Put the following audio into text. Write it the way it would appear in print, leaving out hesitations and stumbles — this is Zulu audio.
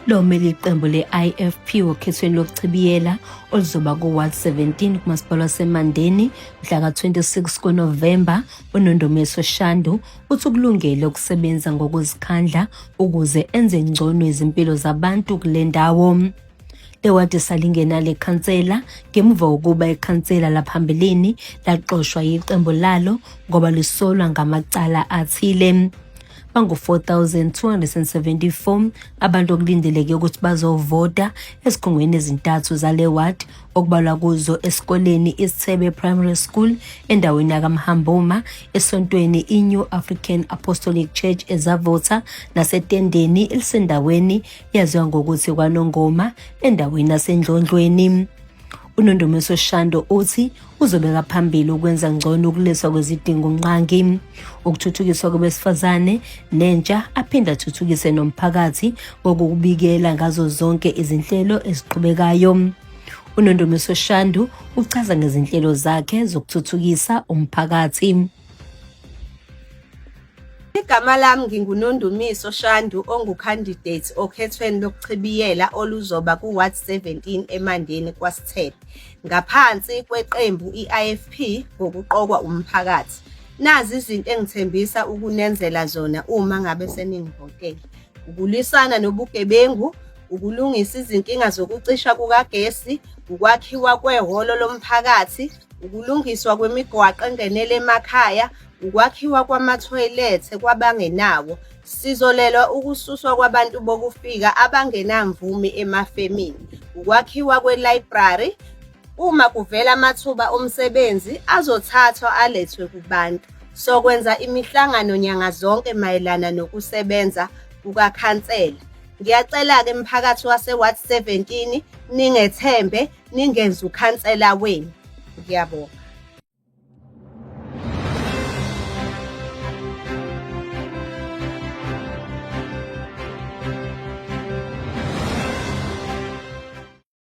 lomele iqembu le-IFP okhethweni lokuchibiyela oluzoba ku-Ward 17 kumasipala waseMandeni mhla ka-26 kuNovemba. uNondomiso Shandu uthi ukulungele ukusebenza ngokuzikhandla ukuze enze ngcono izimpilo zabantu kule ndawo. Le wadi salingena lekhansela ngemuva kokuba ikhansela laphambilini laqoshwa yiqembu lalo ngoba lisolwa ngamacala athile. Bangu-4,274 abantu okulindeleke ukuthi bazovota ezikhungweni ezintathu zale ward, okubalwa kuzo esikoleni iSithebe Primary School endaweni yakamhambuma, esontweni iNew African Apostolic Church eZavotha, nasetendeni elisendaweni yaziwa ngokuthi kwaNongoma endaweni yaseNdlondlweni. uNondomiso Shandu uthi uzobeka phambili ukwenza ngcono ukulethwa kwezidingo nqangi, ukuthuthukiswa kwabesifazane nentsha, aphinde athuthukise nomphakathi ngokubikela ngazo zonke izinhlelo eziqhubekayo. uNondomiso Shandu uchaza ngezinhlelo zakhe zokuthuthukisa umphakathi. Igama lami nginguNondomiso Shandu, ongu-candidate okhethweni lokuchibiyela oluzoba ku-Ward 17 eMandeni kwaSithebe ngaphansi kweqembu i-IFP ngokuqokwa umphakathi. Nazi izinto engithembisa ukunenzela zona uma ngabe seningivotela: ukulwisana nobugebengu, ukulungisa izinkinga zokucisha kukagesi, ukwakhiwa kwehholo lomphakathi, ukulungiswa kwemigwaqo engenele emakhaya, ukwakhiwa kwamathoyilethe kwabangenawo. Sizolelwa ukususwa kwabantu bokufika abangenamvume emafemini, ukwakhiwa kwe-library. Uma kuvela amathuba omsebenzi azothathwa alethwe kubantu. Sokwenza imihlangano nyanga zonke mayelana nokusebenza kukakhansela. Ngiyacela-ke emphakathi wase-Ward 17 ningethembe, ningenze ukhansela wenu. Ngiyabonga.